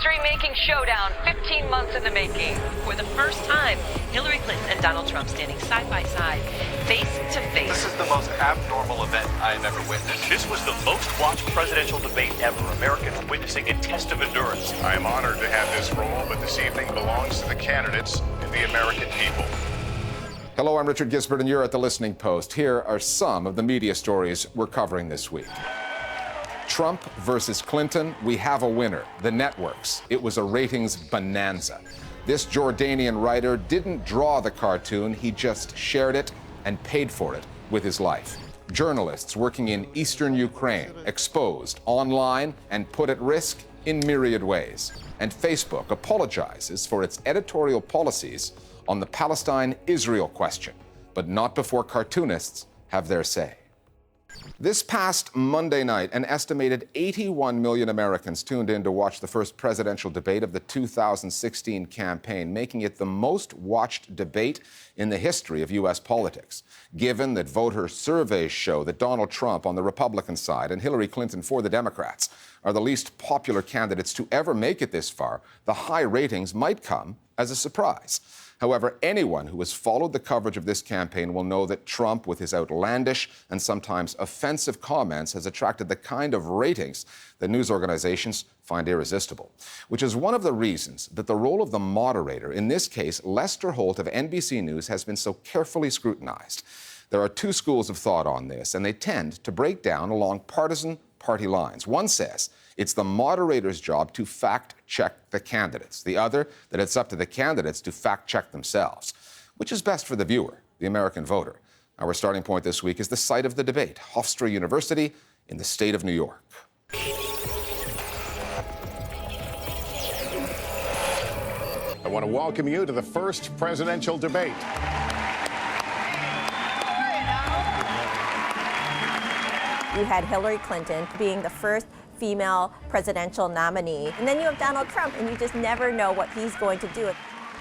history-making showdown, 15 months in the making. For the first time, Hillary Clinton and Donald Trump standing side by side, face to face. This is the most abnormal event I have ever witnessed. This was the most watched presidential debate ever. Americans witnessing a test of endurance. I am honored to have this role, but this evening belongs to the candidates and the American people. Hello, I'm Richard Gisbert, and you're at The Listening Post. Here are some of the media stories we're covering this week. Trump versus Clinton, we have a winner. The networks. It was a ratings bonanza. This Jordanian writer didn't draw the cartoon, he just shared it and paid for it with his life. Journalists working in eastern Ukraine exposed online and put at risk in myriad ways. And Facebook apologizes for its editorial policies on the Palestine-Israel question, but not before cartoonists have their say. This past Monday night, an estimated 81 million Americans tuned in to watch the first presidential debate of the 2016 campaign, making it the most watched debate in the history of U.S. politics. Given that voter surveys show that Donald Trump on the Republican side and Hillary Clinton for the Democrats are the least popular candidates to ever make it this far, the high ratings might come as a surprise. However, anyone who has followed the coverage of this campaign will know that Trump, with his outlandish and sometimes offensive comments, has attracted the kind of ratings that news organizations find irresistible, which is one of the reasons that the role of the moderator, in this case, Lester Holt of NBC News, has been so carefully scrutinized. There are two schools of thought on this, and they tend to break down along partisan party lines. One says it's the moderator's job to fact-check the candidates. The other, that it's up to the candidates to fact-check themselves. Which is best for the viewer, the American voter? Our starting point this week is the site of the debate, Hofstra University in the state of New York. I want to welcome you to the first presidential debate. You had Hillary Clinton being the first female presidential nominee. And then you have Donald Trump, and you just never know what he's going to do.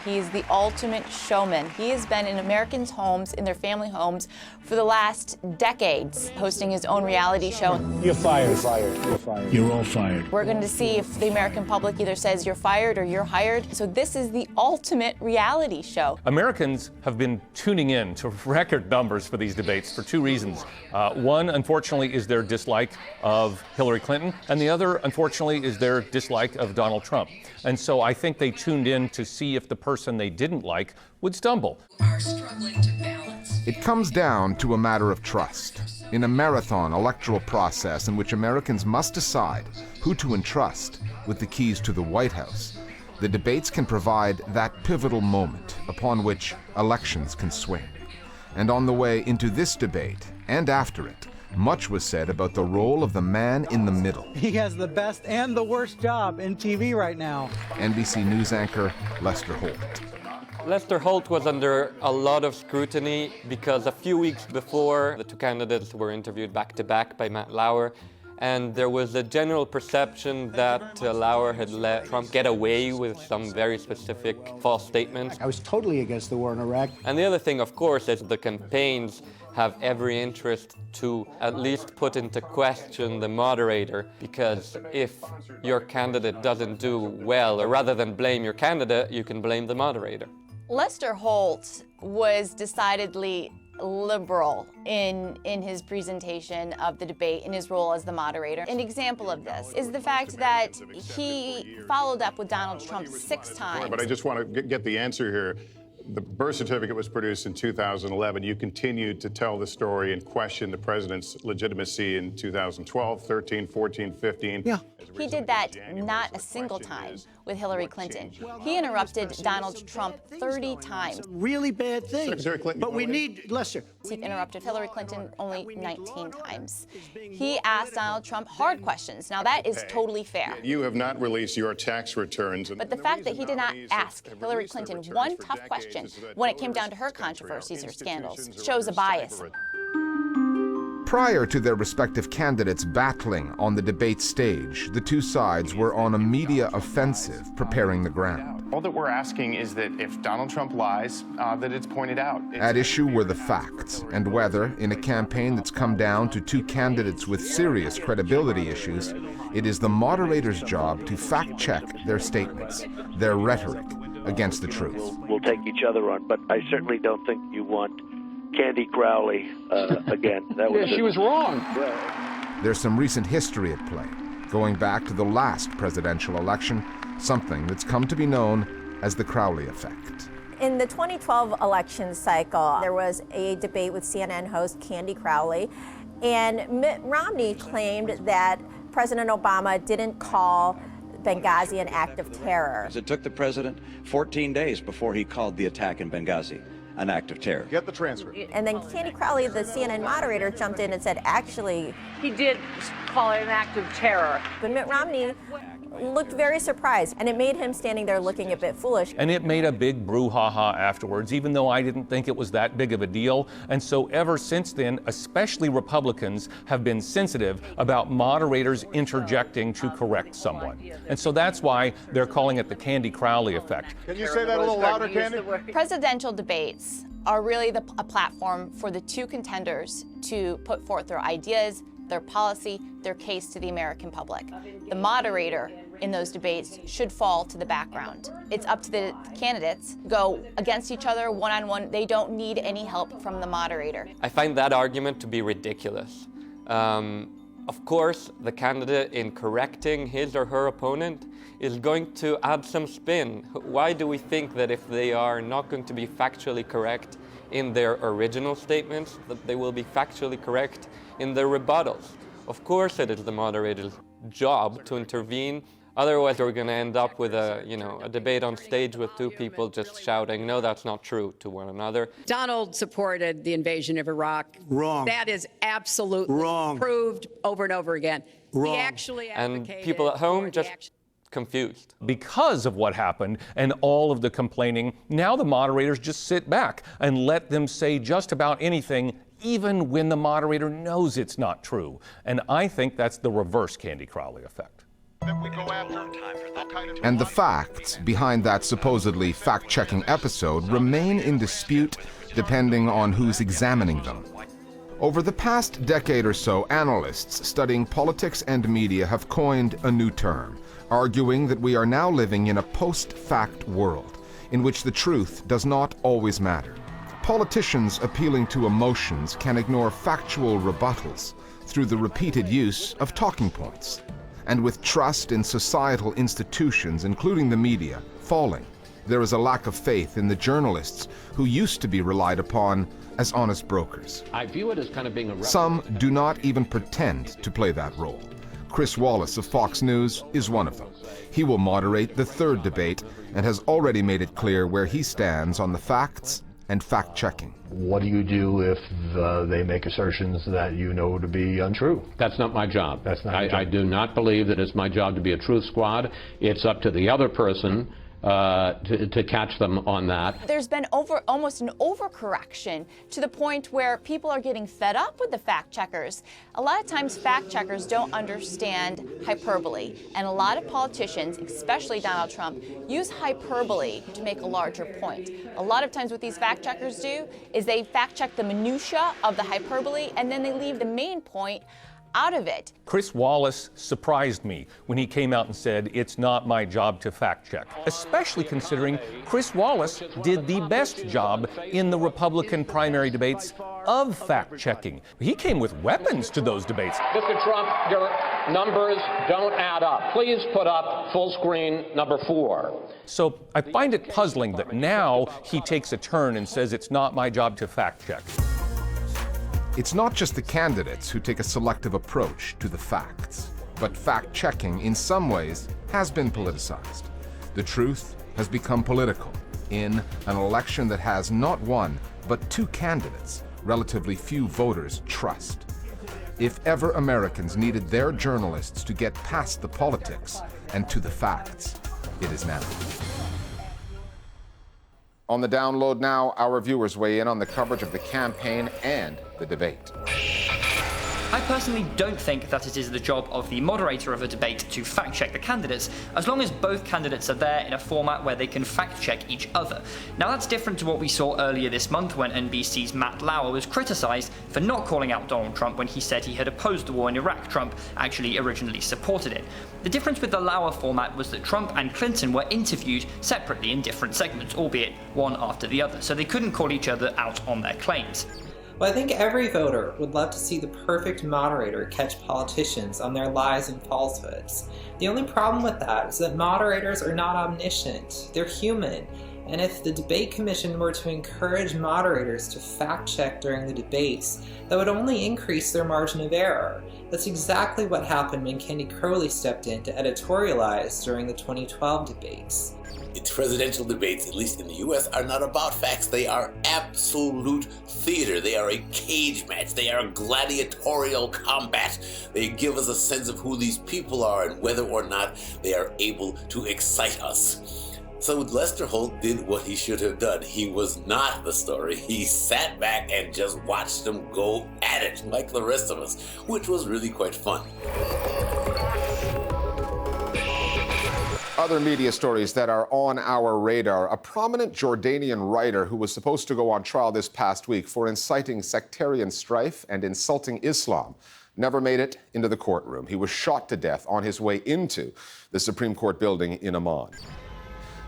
He's the ultimate showman. He has been in Americans' homes, in their family homes, for the last decades, hosting his own reality show. You're fired. You're fired. You're fired. You're all fired. We're going to see if the American public either says you're fired or you're hired. So this is the ultimate reality show. Americans have been tuning in to record numbers for these debates for two reasons. One, unfortunately, is their dislike of Hillary Clinton, and the other, unfortunately, is their dislike of Donald Trump. And so I think they tuned in to see if the person they didn't like would stumble. Are struggling to balance. It comes down to a matter of trust. In a marathon electoral process in which Americans must decide who to entrust with the keys to the White House, the debates can provide that pivotal moment upon which elections can swing. And on the way into this debate and after it, much was said about the role of the man in the middle. He has the best and the worst job in TV right now. NBC News anchor Lester Holt. Lester Holt was under a lot of scrutiny because a few weeks before, the two candidates were interviewed back-to-back by Matt Lauer, and there was a general perception that Lauer had let Trump get away with some very specific false statements. I was totally against the war in Iraq. And the other thing, of course, is the campaigns have every interest to at least put into question the moderator, because if your candidate doesn't do well, or rather than blame your candidate, you can blame the moderator. Lester Holt was decidedly liberal in his presentation of the debate, in his role as the moderator. An example of this is the fact that he followed up with Donald Trump 6 times. But I just want to get the answer here. The birth certificate was produced in 2011. You continued to tell the story and question the president's legitimacy in 2012, 13, 14, 15. Yeah. He did that not a single time with Hillary Clinton. He interrupted Donald Trump 30 times. Really bad things. But we need Lester. He interrupted Hillary Clinton only 19 times. He asked Donald Trump hard questions. Now that is totally fair. You have not released your tax returns. But the fact that he did not ask Hillary Clinton one tough question when it came down to her controversies or scandals shows a bias. Prior to their respective candidates battling on the debate stage, the two sides were on a media offensive preparing the ground. All that we're asking is that if Donald Trump lies, that it's pointed out. At issue were the facts, and whether, in a campaign that's come down to two candidates with serious credibility issues, it is the moderator's job to fact-check their statements, their rhetoric, against the truth. We'll take each other on, but I certainly don't think you want Candy Crowley again. That was she was wrong. There's some recent history at play, going back to the last presidential election, something that's come to be known as the Crowley effect. In the 2012 election cycle, there was a debate with CNN host Candy Crowley, and Mitt Romney claimed that President Obama didn't call Benghazi an act of terror. It took the president 14 days before he called the attack in Benghazi an act of terror. Get the transcript. And then Candy Crowley, the CNN moderator, jumped in and said, actually, He did call it an act of terror. but Mitt Romney looked very surprised, and it made him standing there looking a bit foolish. And it made a big brouhaha afterwards, even though I didn't think it was that big of a deal. And so ever since then, especially Republicans have been sensitive about moderators interjecting to correct someone. And so that's why they're calling it the Candy Crowley effect. Can you say that a little louder, Candy? Presidential debates are really a platform for the two contenders to put forth their ideas, their policy, their case to the American public. The moderator in those debates should fall to the background. It's up to the candidates to go against each other one-on-one. They don't need any help from the moderator. I find that argument to be ridiculous. Of course, the candidate in correcting his or her opponent is going to add some spin. Why do we think that if they are not going to be factually correct in their original statements, that they will be factually correct in their rebuttals? Of course it is the moderator's job to intervene. Otherwise, we're going to end up with a debate on stage with two people just shouting, no, that's not true, to one another. Donald supported the invasion of Iraq. Wrong. That is absolutely Wrong. proved over and over again. Wrong. He actually And advocated people at home for just confused. Because of what happened and all of the complaining, now the moderators just sit back and let them say just about anything, even when the moderator knows it's not true. And I think that's the reverse Candy Crowley effect. And the facts behind that supposedly fact-checking episode remain in dispute depending on who's examining them. Over the past decade or so, analysts studying politics and media have coined a new term, arguing that we are now living in a post-fact world in which the truth does not always matter. Politicians appealing to emotions can ignore factual rebuttals through the repeated use of talking points. And with trust in societal institutions, including the media, falling, there is a lack of faith in the journalists who used to be relied upon as honest brokers. I view it as kind of being a... Some do not even pretend to play that role. Chris Wallace of Fox News is one of them. He will moderate the third debate and has already made it clear where he stands on the facts and fact-checking. What do you do if they make assertions that you know to be untrue? That's not my job. That's not your job. I do not believe that it's my job to be a truth squad. It's up to the other person to catch them on that. There's been almost an overcorrection to the point where people are getting fed up with the fact checkers. A lot of times fact checkers don't understand hyperbole, and a lot of politicians, especially Donald Trump, use hyperbole to make a larger point. A lot of times what these fact checkers do is they fact check the minutia of the hyperbole, and then they leave the main point out of it. Chris Wallace surprised me when he came out and said, it's not my job to fact check, especially considering Chris Wallace did the best job in the Republican primary debates of fact checking. He came with weapons to those debates. Mr. Trump, your numbers don't add up. Please put up full screen number 4. So I find it puzzling that now he takes a turn and says it's not my job to fact check. It's not just the candidates who take a selective approach to the facts, but fact-checking in some ways has been politicized. The truth has become political in an election that has not one, but 2 candidates relatively few voters trust. If ever Americans needed their journalists to get past the politics and to the facts, it is now. On the download now, our viewers weigh in on the coverage of the campaign and the debate. I personally don't think that it is the job of the moderator of a debate to fact-check the candidates, as long as both candidates are there in a format where they can fact-check each other. Now that's different to what we saw earlier this month when NBC's Matt Lauer was criticised for not calling out Donald Trump when he said he had opposed the war in Iraq. Trump actually originally supported it. The difference with the Lauer format was that Trump and Clinton were interviewed separately in different segments, albeit one after the other, so they couldn't call each other out on their claims. Well, I think every voter would love to see the perfect moderator catch politicians on their lies and falsehoods. The only problem with that is that moderators are not omniscient. They're human. And if the debate commission were to encourage moderators to fact-check during the debates, that would only increase their margin of error. That's exactly what happened when Candy Crowley stepped in to editorialize during the 2012 debates. Presidential debates, at least in the US, are not about facts. They are absolute theater. They are a cage match. They are gladiatorial combat. They give us a sense of who these people are and whether or not they are able to excite us. So Lester Holt did what he should have done. He was not the story. He sat back and just watched them go at it like the rest of us, which was really quite fun. Other media stories that are on our radar. A prominent Jordanian writer who was supposed to go on trial this past week for inciting sectarian strife and insulting Islam never made it into the courtroom. He was shot to death on his way into the Supreme Court building in Amman.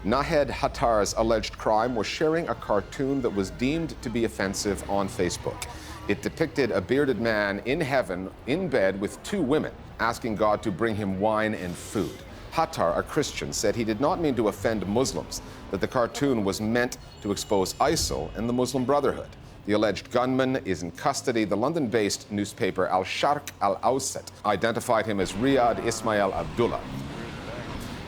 Nahed Hattar's alleged crime was sharing a cartoon that was deemed to be offensive on Facebook. It depicted a bearded man in heaven, in bed with two women, asking God to bring him wine and food. Hattar, a Christian, said he did not mean to offend Muslims, that the cartoon was meant to expose ISIL and the Muslim Brotherhood. The alleged gunman is in custody. The London-based newspaper Al-Sharq Al-Awsat identified him as Riyad Ismail Abdullah.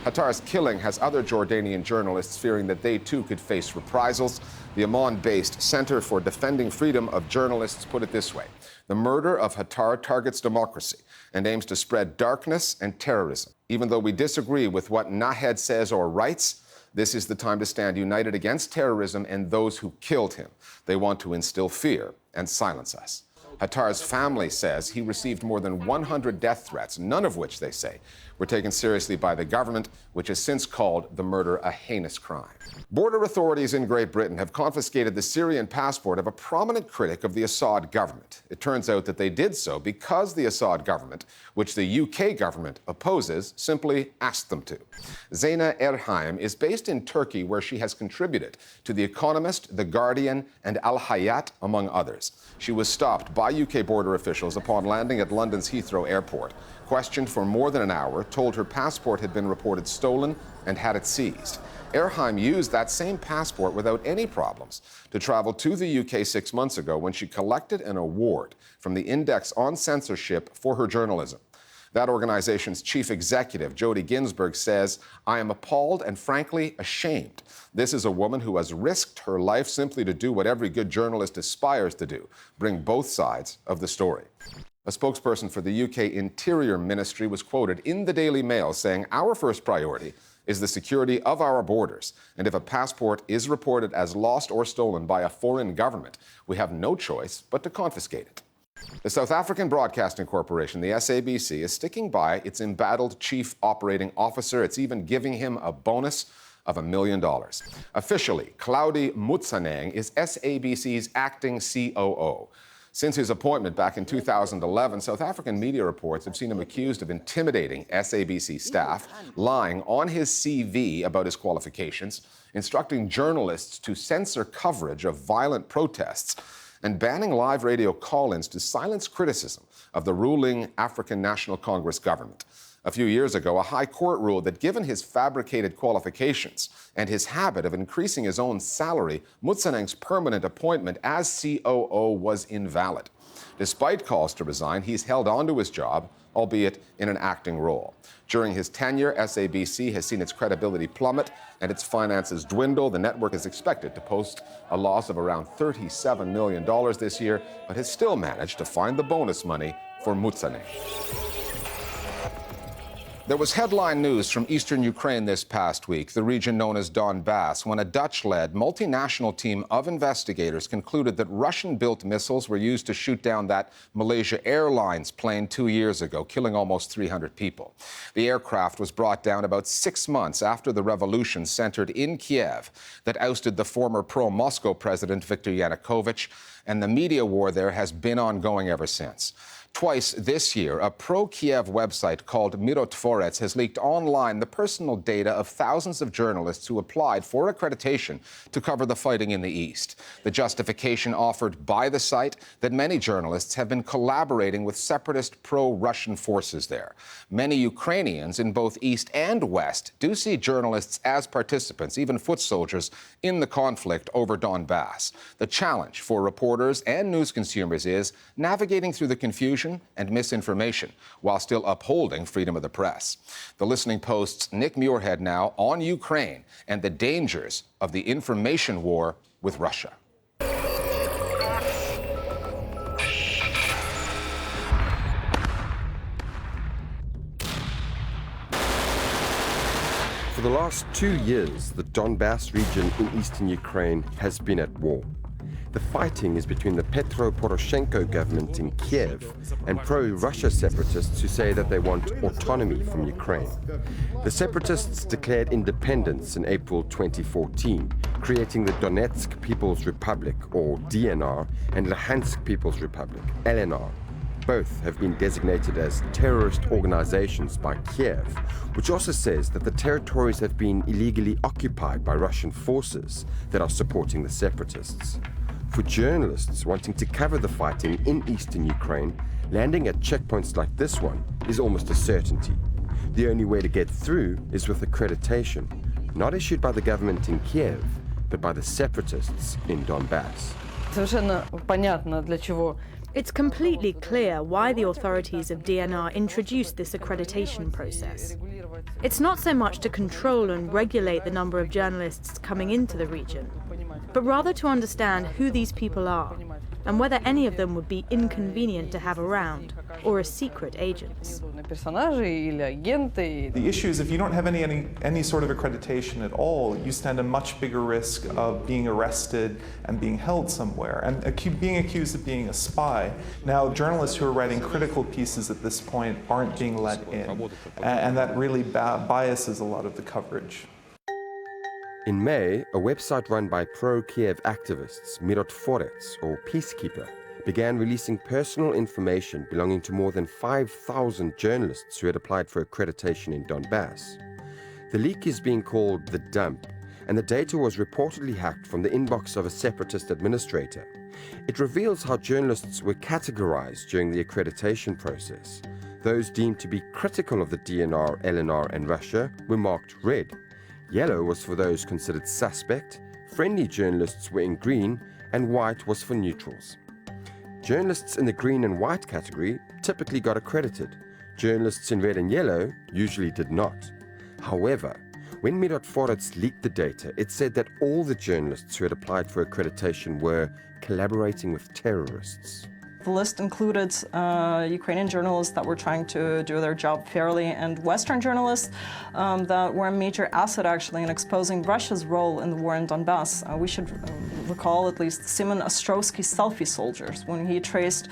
Hattar's killing has other Jordanian journalists fearing that they too could face reprisals. The Amman-based Center for Defending Freedom of Journalists put it this way: the murder of Hattar targets democracy and aims to spread darkness and terrorism. Even though we disagree with what Nahed says or writes, this is the time to stand united against terrorism and those who killed him. They want to instill fear and silence us. Hattar's family says he received more than 100 death threats, none of which, they say, were taken seriously by the government, which has since called the murder a heinous crime. Border authorities in Great Britain have confiscated the Syrian passport of a prominent critic of the Assad government. It turns out that they did so because the Assad government, which the UK government opposes, simply asked them to. Zeyna Erhaim is based in Turkey, where she has contributed to The Economist, The Guardian, and Al Hayat, among others. She was stopped by UK border officials upon landing at London's Heathrow Airport. Questioned for more than an hour, told her passport had been reported stolen and had it seized. Erhaim used that same passport without any problems to travel to the UK 6 months ago when she collected an award from the Index on Censorship for her journalism. That organization's chief executive, Jody Ginsburg, says, "I am appalled and frankly ashamed. This is a woman who has risked her life simply to do what every good journalist aspires to do, bring both sides of the story." A spokesperson for the UK Interior Ministry was quoted in the Daily Mail saying, "Our first priority is the security of our borders, and if a passport is reported as lost or stolen by a foreign government, we have no choice but to confiscate it." The South African Broadcasting Corporation, the SABC, is sticking by its embattled chief operating officer. It's even giving him a bonus of $1 million. Officially, Claudi Mutsaneng is SABC's acting COO. Since his appointment back in 2011, South African media reports have seen him accused of intimidating SABC staff, lying on his CV about his qualifications, instructing journalists to censor coverage of violent protests, and banning live radio call-ins to silence criticism of the ruling African National Congress government. A few years ago, a high court ruled that given his fabricated qualifications and his habit of increasing his own salary, Mutsaneng's permanent appointment as COO was invalid. Despite calls to resign, he's held on to his job, albeit in an acting role. During his tenure, SABC has seen its credibility plummet and its finances dwindle. The network is expected to post a loss of around $37 million this year, but has still managed to find the bonus money for Mutsaneng. There was headline news from eastern Ukraine this past week, the region known as Donbass, when a Dutch-led multinational team of investigators concluded that Russian-built missiles were used to shoot down that Malaysia Airlines plane 2 years ago, killing almost 300 people. The aircraft was brought down about 6 months after the revolution centered in Kiev that ousted the former pro-Moscow president Viktor Yanukovych, and the media war there has been ongoing ever since. Twice this year, a pro-Kiev website called Mirotvorets has leaked online the personal data of thousands of journalists who applied for accreditation to cover the fighting in the East. The justification offered by the site that many journalists have been collaborating with separatist pro-Russian forces there. Many Ukrainians in both East and West do see journalists as participants, even foot soldiers, in the conflict over Donbass. The challenge for reporters and news consumers is navigating through the confusion and misinformation while still upholding freedom of the press. The Listening Post's Nick Muirhead now on Ukraine and the dangers of the information war with Russia. For the last 2 years, the Donbass region in eastern Ukraine has been at war. The fighting is between the Petro Poroshenko government in Kiev and pro-Russia separatists who say that they want autonomy from Ukraine. The separatists declared independence in April 2014, creating the Donetsk People's Republic, or DNR, and Luhansk People's Republic, LNR. Both have been designated as terrorist organizations by Kiev, which also says that the territories have been illegally occupied by Russian forces that are supporting the separatists. For journalists wanting to cover the fighting in eastern Ukraine, landing at checkpoints like this one is almost a certainty. The only way to get through is with accreditation, not issued by the government in Kiev, but by the separatists in Donbass. It's completely clear why the authorities of DNR introduced this accreditation process. It's not so much to control and regulate the number of journalists coming into the region, but rather to understand who these people are and whether any of them would be inconvenient to have around or as secret agents. The issue is if you don't have any sort of accreditation at all, you stand a much bigger risk of being arrested and being held somewhere and being accused of being a spy. Now, journalists who are writing critical pieces at this point aren't being let in, and that really biases a lot of the coverage. In May, a website run by pro-Kiev activists, Mirotvorets, or Peacekeeper, began releasing personal information belonging to more than 5,000 journalists who had applied for accreditation in Donbass. The leak is being called the dump, and the data was reportedly hacked from the inbox of a separatist administrator. It reveals how journalists were categorized during the accreditation process. Those deemed to be critical of the DNR, LNR, and Russia were marked red. Yellow was for those considered suspect, friendly journalists were in green, and white was for neutrals. Journalists in the green and white category typically got accredited. Journalists in red and yellow usually did not. However, when Mirotvorets leaked the data, it said that all the journalists who had applied for accreditation were collaborating with terrorists. The list included Ukrainian journalists that were trying to do their job fairly and Western journalists that were a major asset actually in exposing Russia's role in the war in Donbass. We should recall at least Simon Ostrowski's selfie soldiers when he traced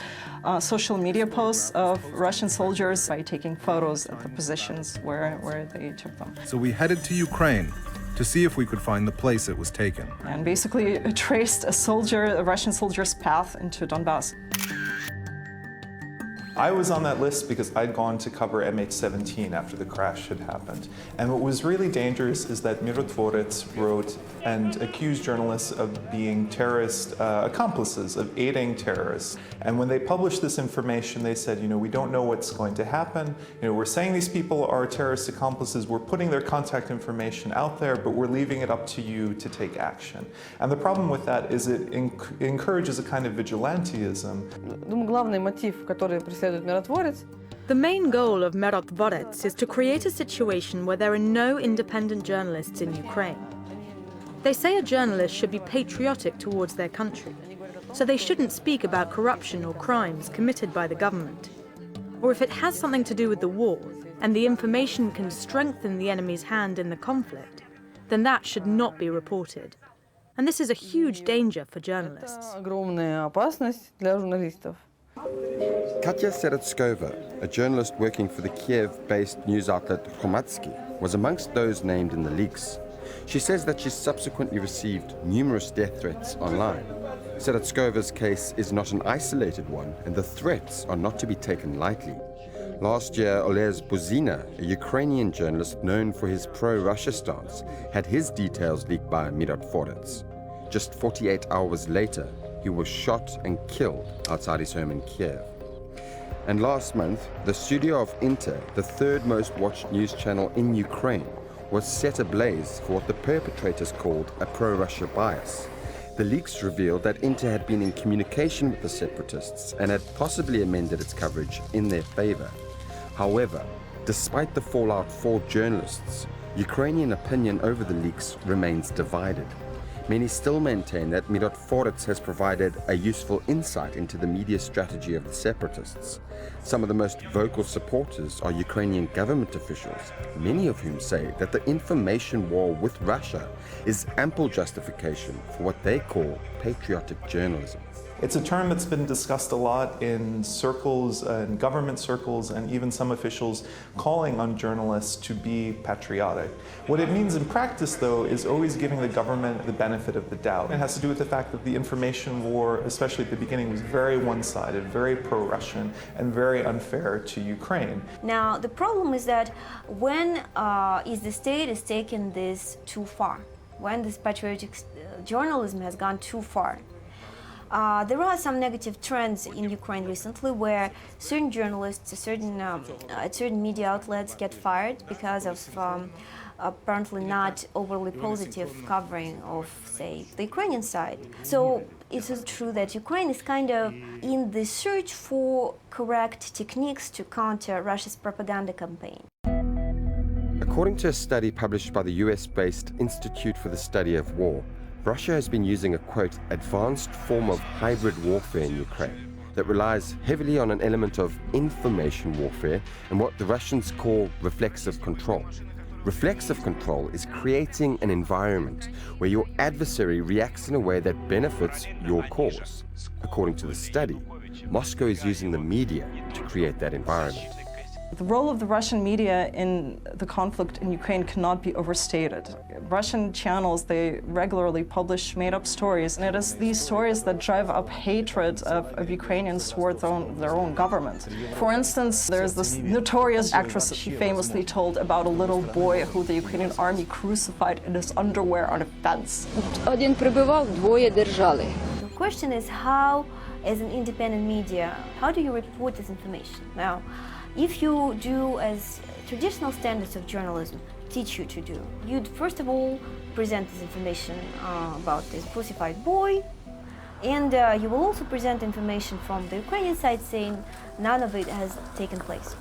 social media posts of Russian soldiers by taking photos at the positions where they took them. So we headed to Ukraine to see if we could find the place it was taken. And basically traced a Russian soldier's path into Donbass. I was on that list because I'd gone to cover MH17 after the crash had happened. And what was really dangerous is that Mirotvorets wrote and accused journalists of being terrorist accomplices, of aiding terrorists. And when they published this information, they said, we don't know what's going to happen. We're saying these people are terrorist accomplices. We're putting their contact information out there, but we're leaving it up to you to take action. And the problem with that is it encourages a kind of vigilantism. The main goal of Mirotvorets is to create a situation where there are no independent journalists in Ukraine. They say a journalist should be patriotic towards their country, so they shouldn't speak about corruption or crimes committed by the government. Or if it has something to do with the war, and the information can strengthen the enemy's hand in the conflict, then that should not be reported. And this is a huge danger for journalists. Katya Seretskova, a journalist working for the Kiev-based news outlet Hromadski, was amongst those named in the leaks. She says that she subsequently received numerous death threats online. Seretskova's case is not an isolated one, and the threats are not to be taken lightly. Last year, Oles Buzina, a Ukrainian journalist known for his pro-Russia stance, had his details leaked by Mirot Forets. Just 48 hours later, he was shot and killed outside his home in Kiev. And last month, the studio of Inter, the third most watched news channel in Ukraine, was set ablaze for what the perpetrators called a pro-Russia bias. The leaks revealed that Inter had been in communication with the separatists and had possibly amended its coverage in their favor. However, despite the fallout for journalists, Ukrainian opinion over the leaks remains divided. Many still maintain that Mirot Forets has provided a useful insight into the media strategy of the separatists. Some of the most vocal supporters are Ukrainian government officials, many of whom say that the information war with Russia is ample justification for what they call patriotic journalism. It's a term that's been discussed a lot in circles, in government circles, and even some officials calling on journalists to be patriotic. What it means in practice, though, is always giving the government the benefit of the doubt. It has to do with the fact that the information war, especially at the beginning, was very one-sided, very pro-Russian, and very unfair to Ukraine. Now, the problem is that when the state is taking this too far, when this patriotic journalism has gone too far. There are some negative trends in Ukraine recently where certain journalists, certain media outlets get fired because of apparently not overly positive covering of, say, the Ukrainian side. So it is true that Ukraine is kind of in the search for correct techniques to counter Russia's propaganda campaign. According to a study published by the US-based Institute for the Study of War, Russia has been using a, quote, advanced form of hybrid warfare in Ukraine that relies heavily on an element of information warfare and what the Russians call reflexive control. Reflexive control is creating an environment where your adversary reacts in a way that benefits your cause. According to the study, Moscow is using the media to create that environment. The role of the Russian media in the conflict in Ukraine cannot be overstated. Russian channels, they regularly publish made-up stories, and it is these stories that drive up hatred of Ukrainians towards their own government. For instance, there's this notorious actress, she famously told about a little boy who the Ukrainian army crucified in his underwear on a fence. The question is how, as an independent media, how do you report this information? Now, if you do as traditional standards of journalism teach you to do, you'd first of all present this information about this crucified boy, and you will also present information from the Ukrainian side saying none of it has taken place.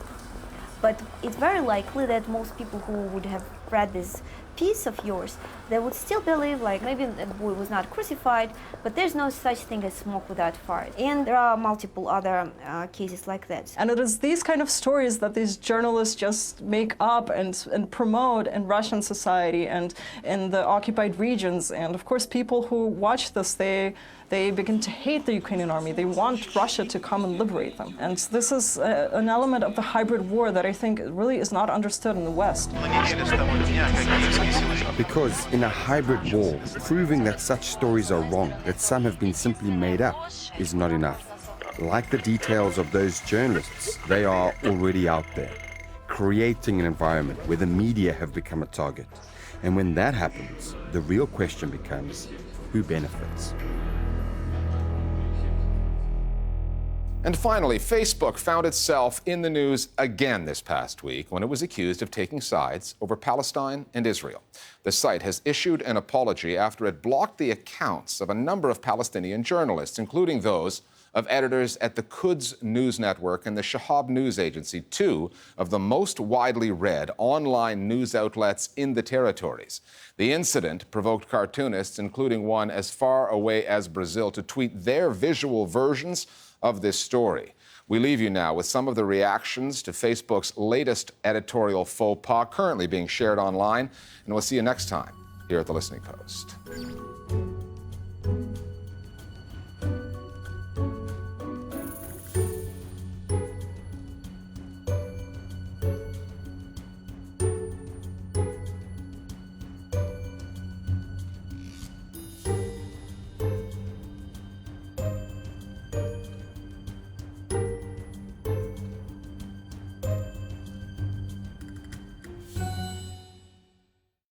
But it's very likely that most people who would have read this piece of yours, they would still believe like maybe the boy was not crucified, but there's no such thing as smoke without fire. And there are multiple other cases like that. And it is these kind of stories that these journalists just make up and promote in Russian society and in the occupied regions. And of course, people who watch this, they begin to hate the Ukrainian army. They want Russia to come and liberate them. And this is an element of the hybrid war that I think really is not understood in the West. Because in a hybrid war, proving that such stories are wrong, that some have been simply made up, is not enough. Like the details of those journalists, they are already out there, creating an environment where the media have become a target. And when that happens, the real question becomes, who benefits? And finally, Facebook found itself in the news again this past week when it was accused of taking sides over Palestine and Israel. The site has issued an apology after it blocked the accounts of a number of Palestinian journalists, including those of editors at the Quds News Network and the Shahab News Agency, two of the most widely read online news outlets in the territories. The incident provoked cartoonists, including one as far away as Brazil, to tweet their visual versions of this story. We leave you now with some of the reactions to Facebook's latest editorial faux pas currently being shared online, and we'll see you next time here at The Listening Post.